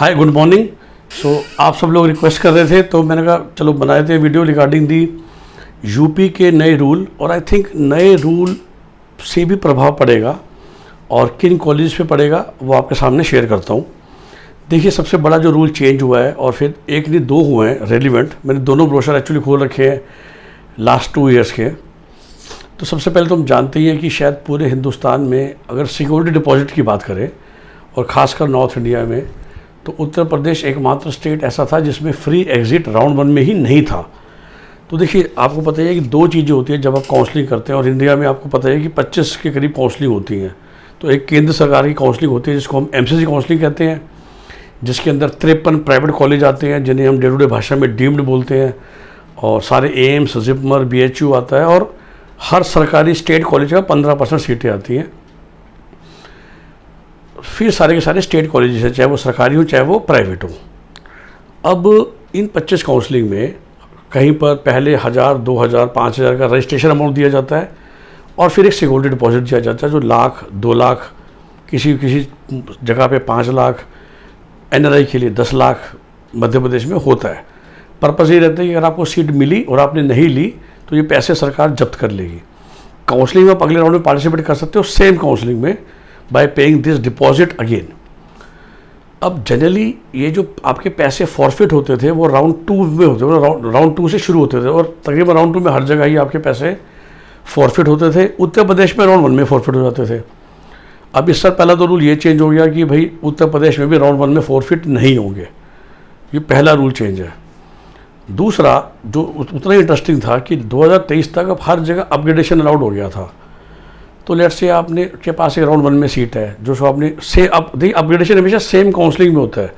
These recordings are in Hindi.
हाय, गुड मॉर्निंग। आप सब लोग रिक्वेस्ट कर रहे थे तो मैंने कहा चलो बनाए थे वीडियो रिगार्डिंग दी यूपी के नए रूल। और आई थिंक नए रूल से भी प्रभाव पड़ेगा और किन कॉलेज पे पड़ेगा वो आपके सामने शेयर करता हूँ। देखिए, सबसे बड़ा जो रूल चेंज हुआ है, और फिर एक नहीं दो हुए हैं रेलिवेंट। मैंने दोनों ब्रोशर एक्चुअली खोल रखे हैं लास्ट 2 ईयर्स के। तो सबसे पहले तो हम जानते ही हैं कि शायद पूरे हिंदुस्तान में अगर सिक्योरिटी डिपॉजिट की बात करें और ख़ासकर नॉर्थ इंडिया में, तो उत्तर प्रदेश एकमात्र स्टेट ऐसा था जिसमें फ्री एग्ज़िट राउंड 1 में ही नहीं था। तो देखिए, आपको पता है कि 2 चीज़ें होती हैं जब आप काउंसलिंग करते हैं, और इंडिया में आपको पता है कि 25 के करीब काउंसलिंग होती हैं। तो एक केंद्र सरकार की काउंसलिंग होती है जिसको हम एमसीसी काउंसलिंग कहते हैं, जिसके अंदर 53 प्राइवेट कॉलेज आते हैं जिन्हें हम डे टू डे भाषा में डीम्ड बोलते हैं, और सारे एम्स, जिपमर, बीएचयू आता है, और हर सरकारी स्टेट कॉलेज का 15% सीटें आती हैं। फिर सारे के सारे स्टेट कॉलेजेस हैं, चाहे वो सरकारी हो चाहे वो प्राइवेट हो। अब इन 25 काउंसलिंग में कहीं पर पहले 1000, 2000, 5000 का रजिस्ट्रेशन अमाउंट दिया जाता है, और फिर एक सिक्योरिटी डिपॉजिट दिया जाता है जो लाख, 2 लाख, किसी किसी जगह पे 5 लाख, एनआरआई के लिए 10 लाख मध्य प्रदेश में होता है। पर्पज़ ये रहता है कि अगर आपको सीट मिली और आपने नहीं ली तो ये पैसे सरकार जब्त कर लेगी। काउंसलिंग में आप अगले राउंड में पार्टिसिपेट कर सकते हो, सेम काउंसलिंग में, bye paying this deposit again. अब जनरली ये जो आपके पैसे फॉरफिट होते थे वो राउंड 2 में होते थे, राउंड 2 से शुरू होते थे, और तकरीबन राउंड 2 में हर जगह ही आपके पैसे फॉरफिट होते थे। उत्तर प्रदेश में राउंड 1 में फॉरफिट हो जाते थे। अब इस साल पहला तो रूल ये चेंज हो गया कि भाई उत्तर प्रदेश में भी राउंड 1 में फॉरफिट नहीं होंगे। ये पहला रूल चेंज है। दूसरा जो उतना ही इंटरेस्टिंग था कि 2023 तक अब हर जगह अपग्रेडेशन अलाउड हो गया था। तो लेट्स से आपने के पास एक राउंड 1 में सीट है जो सो आपने से देखिए, अपग्रेडेशन हमेशा सेम काउंसलिंग में होता है।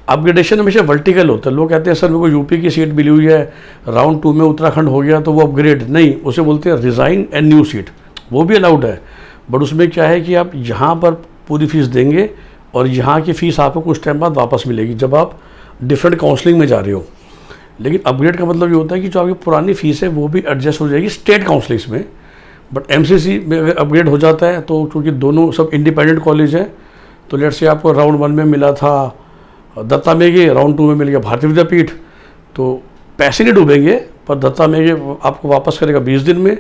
अपग्रेडेशन हमेशा वर्टिकल होता है। लोग कहते हैं सर मेरे को यूपी की सीट मिली हुई है, राउंड 2 में उत्तराखंड हो गया तो वो अपग्रेड नहीं, उसे बोलते हैं रिज़ाइन एंड न्यू सीट। वो भी अलाउड है, बट उसमें क्या है कि आप यहाँ पर पूरी फीस देंगे और यहाँ की फ़ीस आपको कुछ टाइम बाद वापस मिलेगी जब आप डिफरेंट काउंसलिंग में जा रहे हो। लेकिन अपग्रेड का मतलब ये होता है कि जो आपकी पुरानी फीस है वो भी एडजस्ट हो जाएगी स्टेट काउंसलिंग्स में। बट एमसीसी में अगर अपग्रेड हो जाता है तो क्योंकि दोनों सब इंडिपेंडेंट कॉलेज हैं, तो लेट से आपको राउंड 1 में मिला था दत्ता मेघे, राउंड 2 में मिल गया भारतीय विद्यापीठ, तो पैसे नहीं डूबेंगे, पर दत्ता मेघे आपको वापस करेगा 20 दिन में,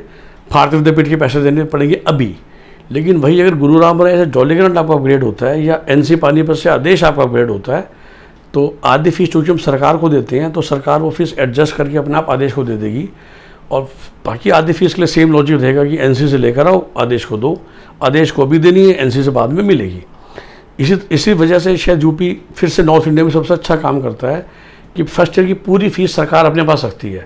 भारतीय विद्यापीठ के पैसे देने पड़ेंगे अभी। लेकिन वही अगर गुरु राम राय से जौलीग्रांट आपका अपग्रेड होता है या एनसी पानीपत से आदेश आपका अपग्रेड होता है, तो आधी फीस चूँकि हम सरकार को देते हैं तो सरकार वो फीस एडजस्ट करके अपने आप आदेश को दे देगी, और बाकी आधी फीस के लिए सेम लॉजिक रहेगा कि एनसी से लेकर आओ, आदेश को दो, आदेश को भी देनी है, एनसी से बाद में मिलेगी। इसी वजह से शायद यूपी फिर से नॉर्थ इंडिया में सबसे अच्छा काम करता है कि फर्स्ट ईयर की पूरी फीस सरकार अपने पास रखती है,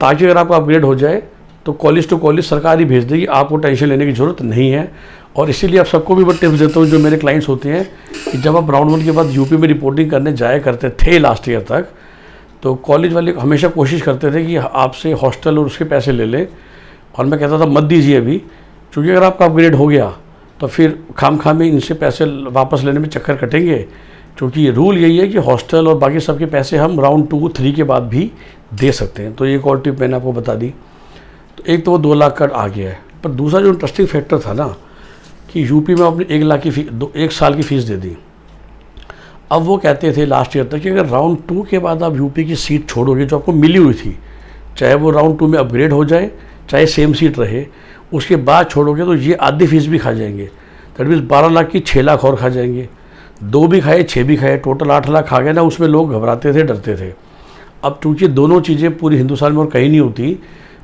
ताकि अगर आपका अपग्रेड हो जाए तो कॉलेज टू कॉलेज सरकार ही भेज देगी, आपको टेंशन लेने की ज़रूरत नहीं है। और इसीलिए आप सबको भी मैं टिप्स देता हूँ जो मेरे क्लाइंट्स होते हैं कि जब आप राउंड 1 के बाद यूपी में रिपोर्टिंग करने जाया करते थे लास्ट ईयर तक, तो कॉलेज वाले हमेशा कोशिश करते थे कि आपसे हॉस्टल और उसके पैसे ले लें, और मैं कहता था मत दीजिए अभी, क्योंकि अगर आपका अपग्रेड हो गया तो फिर खाम में इनसे पैसे वापस लेने में चक्कर कटेंगे। क्योंकि रूल यही है कि हॉस्टल और बाकी सबके पैसे हम राउंड 2, 3 के बाद भी दे सकते हैं। तो ये एक और टिप मैंने आपको बता दी। तो एक तो वो 2 लाख का आ गया है, पर दूसरा जो इंटरेस्टिंग फैक्टर था ना कि यूपी में आपने 1 लाख की फीस, 1 साल की फ़ीस दे दी। अब वो कहते थे लास्ट ईयर तक कि अगर राउंड 2 के बाद आप यूपी की सीट छोड़ोगे जो आपको मिली हुई थी, चाहे वो राउंड 2 में अपग्रेड हो जाए चाहे सेम सीट रहे, उसके बाद छोड़ोगे तो ये आधी फीस भी खा जाएंगे। दैट मीन्स 12 लाख की 6 लाख और खा जाएंगे। 2 भी खाए, 6 भी खाए, टोटल 8 लाख खा गए ना। उसमें लोग घबराते थे, डरते थे। अब चूँकि दोनों चीज़ें पूरी हिंदुस्तान में और कहीं नहीं होती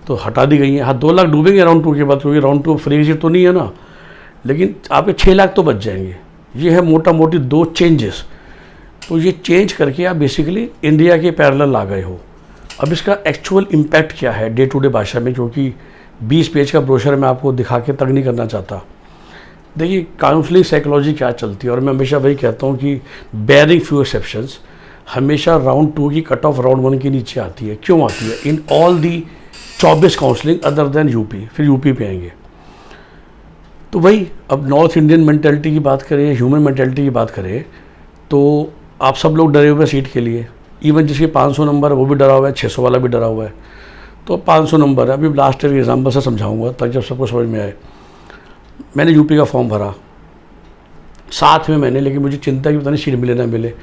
तो हटा दी गई हैं। हाँ, 2 लाख डूबेंगे राउंड 2 के बाद, क्योंकि राउंड 2 फ्री सीट तो नहीं है ना, लेकिन आपके 6 लाख तो बच जाएंगे। ये है मोटा मोटी 2 चेंजेस। तो ये चेंज करके आप बेसिकली इंडिया के पैरेलल आ गए हो। अब इसका एक्चुअल इम्पैक्ट क्या है डे टू डे भाषा में, क्योंकि 20 पेज का ब्रोशर मैं आपको दिखा के तक नहीं करना चाहता। देखिए, काउंसलिंग साइकोलॉजी क्या चलती है, और मैं हमेशा वही कहता हूँ कि बेयरिंग फ्यू एक्सेप्शंस, हमेशा राउंड 2 की कट ऑफ राउंड 1 के नीचे आती है। क्यों आती है? In all the 24 counselling other than UP. फिर यूपी पे आएंगे तो वही, अब नॉर्थ इंडियन मेंटेलिटी की बात करें, ह्यूमन मेंटेलिटी की बात करें, तो आप सब लोग डरे हुए सीट के लिए। इवन जिसके 500 नंबर है वो भी डरा हुआ है, 600 वाला भी डरा हुआ है। तो 500 नंबर है, अभी लास्ट ईयर के एग्जाम्पल से समझाऊंगा तक जब सबको समझ में आए। मैंने यूपी का फॉर्म भरा, साथ में मैंने, लेकिन मुझे चिंता की पता नहीं सीट मिले ना मिले,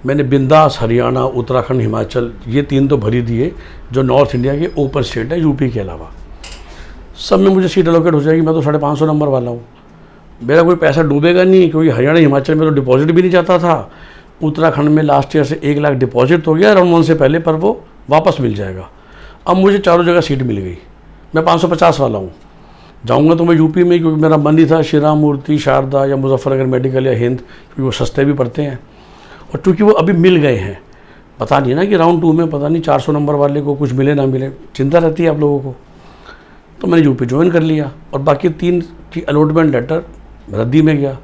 मैंने बिंदास, हरियाणा, उत्तराखंड, हिमाचल, ये 3 तो भरी दिए जो नॉर्थ इंडिया के ओपन स्टेट है यूपी के अलावा। सब में मुझे सीट एलोकेट हो जाएगी। मैं तो 550 नंबर वाला हूँ, मेरा कोई पैसा डूबेगा नहीं, क्योंकि हरियाणा, हिमाचल में तो डिपॉजिट भी नहीं जाता था। उत्तराखंड में लास्ट ईयर से 1 लाख डिपॉजिट हो गया राउंड 1 से पहले, पर वो वापस मिल जाएगा। अब मुझे चारों जगह सीट मिल गई, मैं 550 वाला हूँ। जाऊँगा तो मैं यूपी में, क्योंकि मेरा मन ही था श्री राम मूर्ति, शारदा या मुजफ्फरनगर मेडिकल या हिंद, क्योंकि वो सस्ते भी पड़ते हैं और चूँकि वो अभी मिल गए हैं। पता नहीं ना कि राउंड 2 में पता नहीं 400 नंबर वाले को कुछ मिले ना मिले, चिंता रहती है आप लोगों को। तो मैंने यूपी ज्वाइन कर लिया और बाकी 3 की अलॉटमेंट लेटर रद्दी में गया।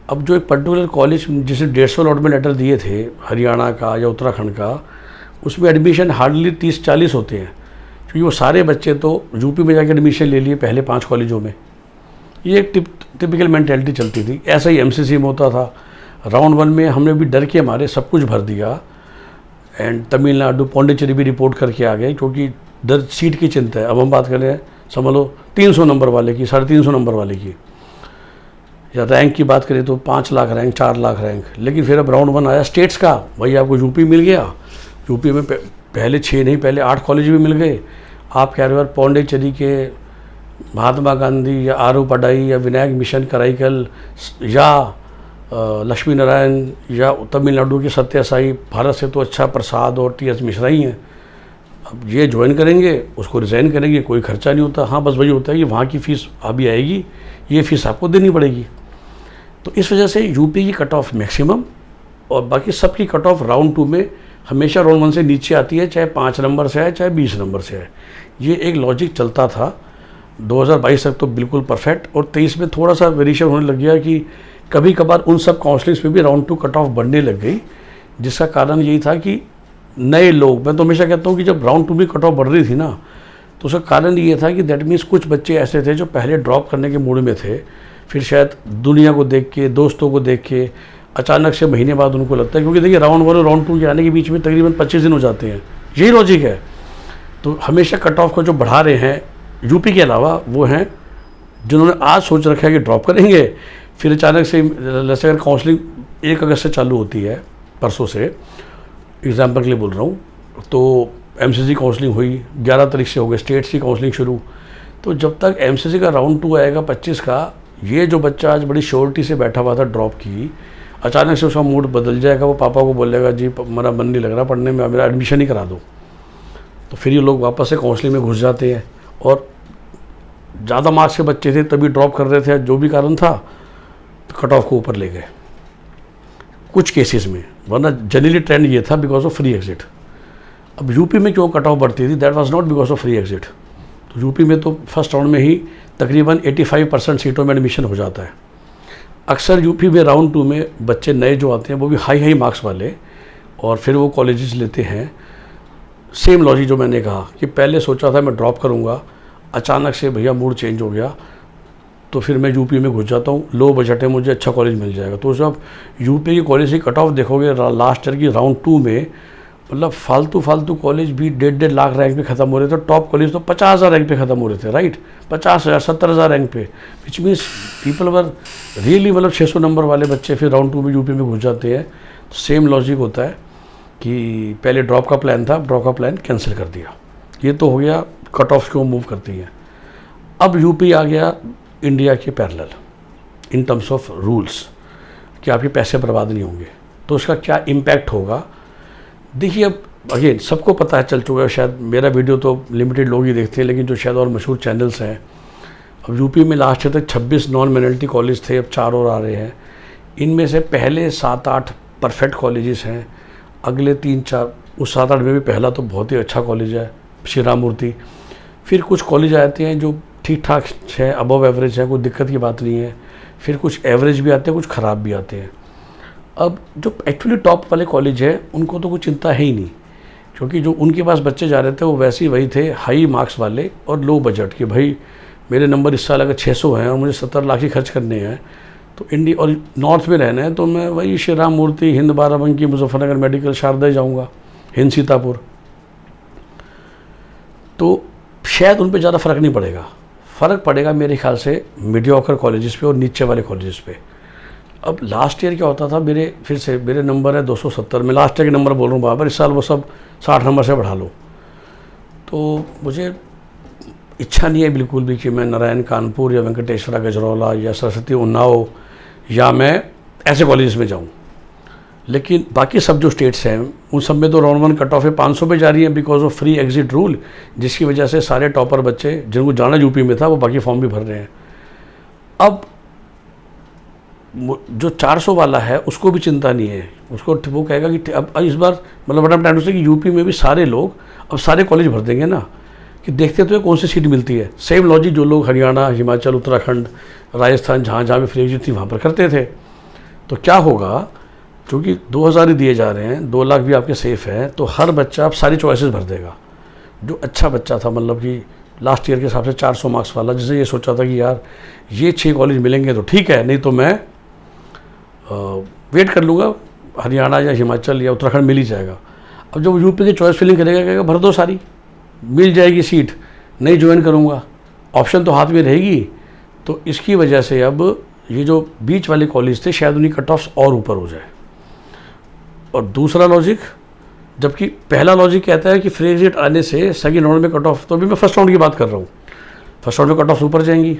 अब जो एक पर्टिकुलर कॉलेज जिसे 150 अलॉटमेंट लेटर दिए थे हरियाणा का या उत्तराखंड का, उसमें एडमिशन हार्डली 30-40 होते हैं, क्योंकि वो सारे बच्चे तो यूपी में जाकर एडमिशन ले लिए पहले 5 कॉलेजों में। ये एक टिपिकल मेंटेलिटी चलती थी। ऐसा ही एमसीसी में होता था। राउंड 1 में हमने भी डर के मारे सब कुछ भर दिया एंड तमिलनाडु, पौंडीचेरी भी रिपोर्ट करके आ गए, क्योंकि डर सीट की चिंता है। अब हम बात कर रहे हैं, समझ लो 300 नंबर वाले की, 350 नंबर वाले की, या रैंक की बात करें तो 5 लाख रैंक, 4 लाख रैंक। लेकिन फिर अब राउंड 1 आया स्टेट्स का, भाई आपको यूपी मिल गया। यूपी में पहले 6 नहीं, पहले 8 कॉलेज भी मिल गए। आप कह रहे हो यार पौंडीचेरी के महात्मा गांधी या आरू पडाई या विनायक मिशन कराईकल या लक्ष्मी नारायण या तमिलनाडु के सत्य साई, भारत से तो अच्छा प्रसाद और TS मिश्रा ही हैं। अब ये ज्वाइन करेंगे, उसको रिज़ाइन करेंगे, कोई खर्चा नहीं होता। हाँ, बस वही होता है कि वहाँ की फ़ीस अभी आएगी, ये फ़ीस आपको देनी पड़ेगी। तो इस वजह से यूपी की कट ऑफ मैक्सिमम और बाकी सब की कट ऑफ राउंड 2 में हमेशा राउंड 1 से नीचे आती है, चाहे 5 नंबर से आए चाहे 20 नंबर से आए। ये एक लॉजिक चलता था 2022 तक तो बिल्कुल परफेक्ट, और 23 में थोड़ा सा वेरिएशन होने लग गया कि कभी कभार उन सब काउंसलिंग्स में भी राउंड 2 कट ऑफ बढ़ने लग गई, जिसका कारण यही था कि नए लोग, मैं तो हमेशा कहता हूँ कि जब राउंड 2 भी कट ऑफ बढ़ रही थी ना, तो उसका कारण ये था कि दैट मीन्स कुछ बच्चे ऐसे थे जो पहले ड्रॉप करने के मूड में थे, फिर शायद दुनिया को देख के, दोस्तों को देख के अचानक से महीने बाद उनको लगता है, क्योंकि देखिए राउंड 1 और राउंड 2 के आने के बीच में तकरीबन 25 दिन हो जाते हैं, यही लॉजिक है। तो हमेशा कट ऑफ को जो बढ़ा रहे हैं यूपी के अलावा वो हैं जिन्होंने आज सोच रखा है कि ड्रॉप करेंगे, फिर अचानक से जैसे अगर काउंसलिंग 1 अगस्त से चालू होती है, परसों से एग्जाम्पल के लिए बोल रहा हूँ, तो MCC काउंसलिंग हुई 11 तारीख से हो गई स्टेट्स की काउंसलिंग शुरू। तो जब तक MCC का राउंड 2 आएगा 25 का, ये जो बच्चा आज बड़ी श्योरिटी से बैठा हुआ था ड्रॉप की, अचानक से उसका मूड बदल जाएगा, वो पापा को बोलेगा जी मेरा मन नहीं लग रहा पढ़ने में, मेरा एडमिशन ही करा दो। तो फिर ये लोग वापस से काउंसलिंग में घुस जाते हैं, और ज़्यादा मार्क्स के बच्चे थे तभी ड्रॉप कर रहे थे, जो भी कारण था, तो कट ऑफ को ऊपर ले गए कुछ केसेस में, वरना जनरली ट्रेंड ये था बिकॉज ऑफ फ्री एग्जिट। अब यूपी में क्यों कट ऑफ बढ़ती थी, that was not because of free exit. तो यूपी में तो फर्स्ट राउंड में ही तकरीबन 85% सीटों में एडमिशन हो जाता है। अक्सर यूपी में राउंड 2 में बच्चे नए जो आते हैं वो भी हाई मार्क्स वाले, और फिर वो कॉलेजेस लेते हैं। सेम लॉजिक जो मैंने कहा कि पहले सोचा था मैं ड्रॉप करूँगा, अचानक से भैया मूड चेंज हो गया, तो फिर मैं यूपी में घुस जाता हूँ, लो बजट है, मुझे अच्छा कॉलेज मिल जाएगा। तो जब यूपी की कॉलेज की कट ऑफ देखोगे लास्ट ईयर की राउंड 2 में, मतलब फालतू कॉलेज भी 1.5 लाख रैंक पे ख़त्म हो रहे थे, टॉप कॉलेज तो 50,000 रैंक पे ख़त्म हो रहे थे, राइट, 50,000 70,000 रैंक पे, which means people were really, मतलब 600 नंबर वाले बच्चे फिर राउंड 2 में यूपी में घुस जाते हैं। सेम लॉजिक होता है कि पहले ड्रॉप का प्लान था, ड्रॉप का प्लान कैंसिल कर दिया। ये तो हो गया कट ऑफ क्यों मूव करती हैं। अब यूपी आ गया इंडिया के parallel in terms of rules कि आपके पैसे बर्बाद नहीं होंगे, तो उसका क्या इम्पैक्ट होगा। देखिए अब अगेन सबको पता है, चल चुका है, शायद मेरा वीडियो तो लिमिटेड लोग ही देखते हैं, लेकिन जो शायद और मशहूर चैनल्स हैं, अब यूपी में लास्ट ईयर तक 26 नॉन माइनॉरिटी कॉलेज थे, अब 4 और आ रहे हैं। इनमें से पहले 7-8 परफेक्ट कॉलेजेस हैं, अगले 3-4, उस 7-8 में भी पहला तो बहुत ही अच्छा कॉलेज है श्री राम मूर्ति। फिर कुछ कॉलेज आते हैं जो ठीक ठाक है, अबव एवरेज है, कोई दिक्कत की बात नहीं है। फिर कुछ एवरेज भी आते हैं, कुछ ख़राब भी आते हैं। अब जो एक्चुअली टॉप वाले कॉलेज है उनको तो कोई चिंता है ही नहीं, क्योंकि जो उनके पास बच्चे जा रहे थे वो वैसे ही वही थे, हाई मार्क्स वाले और लो बजट के। भाई मेरे नंबर इस साल अगर 600 हैं और मुझे 70 लाख ही खर्च करने हैं, तो इंडिया और नॉर्थ में रहना है, तो मैं वही श्री राम मूर्ति, हिंद बाराबंकी, मुजफ्फरनगर मेडिकल, शारदा जाऊँगा, हिंद सीतापुर। तो शायद उन पर ज़्यादा फ़र्क नहीं पड़ेगा। फ़र्क पड़ेगा मेरे ख्याल से मीडियोकर कॉलेजेस पे और नीचे वाले कॉलेजेस पे। अब लास्ट ईयर क्या होता था, मेरे नंबर है 270, मैं लास्ट ईयर के नंबर बोल रहा हूँ बराबर, इस साल वो सब 60 नंबर से बढ़ा लो। तो मुझे इच्छा नहीं है बिल्कुल भी कि मैं नारायण कानपुर या वेंकटेश्वरा गजरौला या सरस्वती उन्नाव या मैं ऐसे कॉलेज में जाऊँ। लेकिन बाकी सब जो स्टेट्स हैं उन सब में तो राउंड 1 कट ऑफ है 500 पे जा रही है because of free exit rule, जिसकी वजह से सारे टॉपर बच्चे जिनको जाना यूपी में था वो बाकी फॉर्म भी भर रहे हैं। अब जो 400 वाला है उसको भी चिंता नहीं है, उसको वो कहेगा कि अब इस बार मतलब बड़ा टाइम से कि यूपी में भी सारे लोग अब सारे कॉलेज भर देंगे ना, कि देखते तो है कौन सी सीट मिलती है। सेम लॉजिक जो लोग हरियाणा, हिमाचल, उत्तराखंड, राजस्थान जहाँ जहाँ भी फ्री एग्जिट थी वहाँ पर करते थे। तो क्या होगा, क्योंकि 2000 ही दिए जा रहे हैं, 2 लाख भी आपके सेफ हैं, तो हर बच्चा अब सारी चॉइसेस भर देगा। जो अच्छा बच्चा था मतलब कि लास्ट ईयर के हिसाब से 400 मार्क्स वाला, जिसने ये सोचा था कि यार ये 6 कॉलेज मिलेंगे तो ठीक है, नहीं तो मैं वेट कर लूँगा, हरियाणा या हिमाचल या उत्तराखंड मिल ही जाएगा। अब जब यूपी की चॉइस फिलिंग करेगा कहेगा भर दो सारी, मिल जाएगी सीट, नहीं ज्वाइन करूँगा, ऑप्शन तो हाथ में रहेगी। तो इसकी वजह से अब ये जो बीच वाले कॉलेज थे शायद उनकी कट ऑफ्स और ऊपर हो जाए। और दूसरा लॉजिक, जबकि पहला लॉजिक कहता है कि फ्री एग्जिट आने से सेकेंड राउंड में कट ऑफ, तो अभी मैं फर्स्ट राउंड की बात कर रहा हूँ, फर्स्ट राउंड में कट ऑफ ऊपर जाएंगी।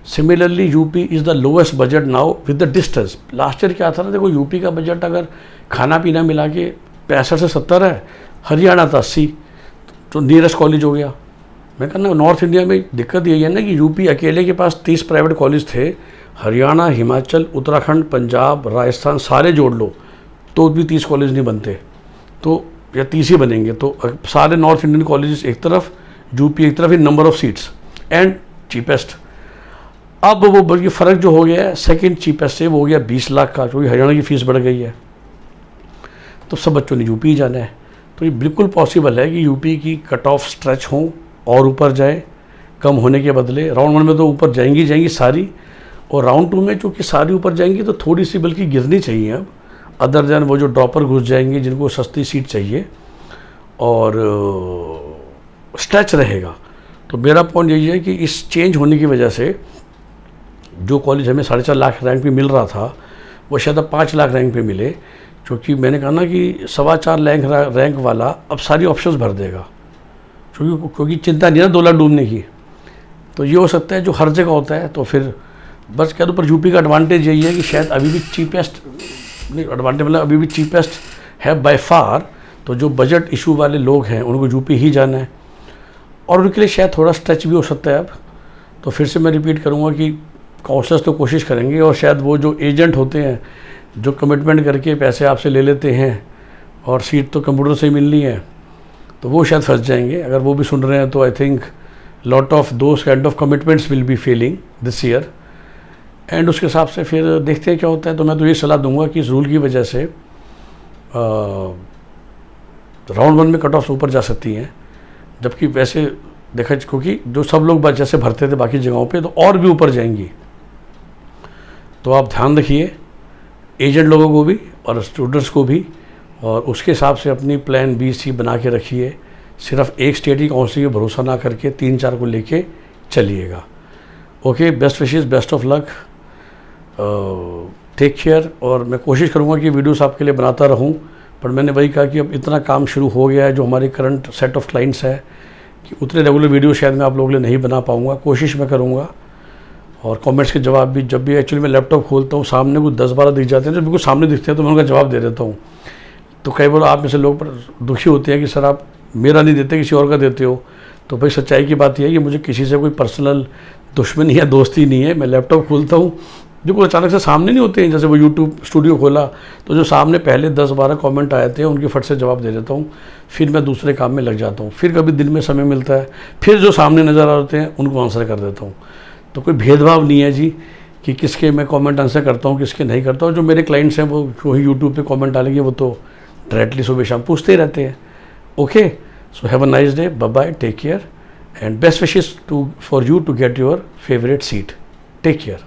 Similarly UP is the lowest budget now with the distance. Last year क्या था ना, देखो यूपी का बजट अगर खाना पीना मिला के 65 से 70 है, हरियाणा था 80, तो नियरेस्ट कॉलेज हो गया। मैं कहना नॉर्थ इंडिया में दिक्कत यही है ना कि यूपी अकेले के पास 30 प्राइवेट कॉलेज थे, हरियाणा, हिमाचल, उत्तराखंड, पंजाब, राजस्थान सारे जोड़ लो तो भी 30 कॉलेज नहीं बनते, तो या 30 ही बनेंगे। तो सारे नॉर्थ इंडियन कॉलेजेस एक तरफ, यूपी एक तरफ, in number of seats and cheapest. अब वो बल्कि फ़र्क जो हो गया है सेकंड चीपेस्ट से वो हो गया 20 लाख का, क्योंकि हरियाणा की फ़ीस बढ़ गई है, तो सब बच्चों ने यूपी ही जाना है। तो ये बिल्कुल पॉसिबल है कि यूपी की कट ऑफ स्ट्रेच हो और ऊपर जाए, कम होने के बदले। राउंड 1 में तो ऊपर जाएंगी सारी, और राउंड 2 में चूँकि सारी ऊपर जाएंगी तो थोड़ी सी बल्कि गिरनी चाहिए अब, अदर देन वो जो ड्रॉपर घुस जाएंगे जिनको सस्ती सीट चाहिए और स्ट्रेच रहेगा। तो मेरा पॉइंट यही है कि इस चेंज होने की वजह से जो कॉलेज हमें 4.5 लाख रैंक पे मिल रहा था वो शायद अब 5 लाख रैंक पे मिले, क्योंकि मैंने कहा ना कि 4.25 लाख रैंक वाला अब सारी ऑप्शंस भर देगा, क्योंकि चिंता नहीं है 2 लाख डूबने की। तो ये हो सकता है जो हर जगह होता है। तो फिर बस कह दो, पर यूपी का एडवांटेज यही है कि शायद अभी भी चीपेस्ट नहीं, एडवांटेज मतलब अभी भी चीपेस्ट है बाय फार। तो जो बजट इशू वाले लोग हैं उनको यूपी ही जाना है, और उनके लिए शायद थोड़ा स्ट्रेच भी हो सकता है अब। तो फिर से मैं रिपीट करूँगा कि काउंसलर्स तो कोशिश करेंगे, और शायद वो जो एजेंट होते हैं जो कमिटमेंट करके पैसे आपसे ले लेते हैं और सीट तो कंप्यूटर से ही मिलनी है, तो वो शायद फंस जाएंगे। अगर वो भी सुन रहे हैं तो I think lot of those kind of commitments will be failing this year, and उसके हिसाब से फिर देखते हैं क्या होता है। तो मैं तो ये सलाह दूंगा कि इस रूल की वजह से राउंड 1 में कट ऑफ ऊपर जा सकती हैं, जबकि वैसे देखा क्योंकि जो सब लोग जैसे भरते थे बाकी जगहों पे तो और भी ऊपर जाएंगी। तो आप ध्यान रखिए एजेंट लोगों को भी और स्टूडेंट्स को भी, और उसके हिसाब से अपनी प्लान बी सी बना के रखिए। सिर्फ एक स्टेट की काउंसिल पर भरोसा ना करके 3-4 को लेके चलिएगा। Okay, best wishes, best of luck, take care. और मैं कोशिश करूँगा कि वीडियोस आपके लिए बनाता रहूँ, पर मैंने वही कहा कि अब इतना काम शुरू हो गया है जो हमारे करंट सेट ऑफ क्लाइंट्स है कि उतने रेगुलर वीडियो शायद मैं आप लोगों के लिए नहीं बना पाऊँगा। कोशिश मैं करूँगा, और कमेंट्स के जवाब भी जब भी एक्चुअली मैं लैपटॉप खोलता हूँ सामने कुछ 10-12 दिख जाते हैं, जो बिल्कुल सामने दिखते हैं तो मैं उनका जवाब दे देता हूँ। तो कई बार आप में से लोग दुखी होते हैं कि सर आप मेरा नहीं देते, किसी और का देते हो। तो भाई सच्चाई की बात यह है कि मुझे किसी से कोई पर्सनल दुश्मनी या दोस्ती नहीं है। मैं लैपटॉप खोलता हूँ, जो कोई अचानक से सामने नहीं होते हैं, जैसे वो यूट्यूब स्टूडियो खोला तो जो सामने पहले 10-12 कमेंट आए थे उनके फट से जवाब दे देता हूँ, फिर मैं दूसरे काम में लग जाता हूँ। फिर कभी दिन में समय मिलता है, फिर जो सामने नज़र आते हैं उनको आंसर कर देता हूँ। तो कोई भेदभाव नहीं है जी कि किसके मैं कमेंट आंसर करता हूँ किसके नहीं करता हूँ। जो मेरे क्लाइंट्स हैं वो वही यूट्यूब पे कमेंट डालेंगे, वो तो डायरेक्टली सुबह शाम पूछते ही रहते हैं। Okay, so have a nice day, bye bye, take care, and best wishes for you to get your favourite seat. Take care.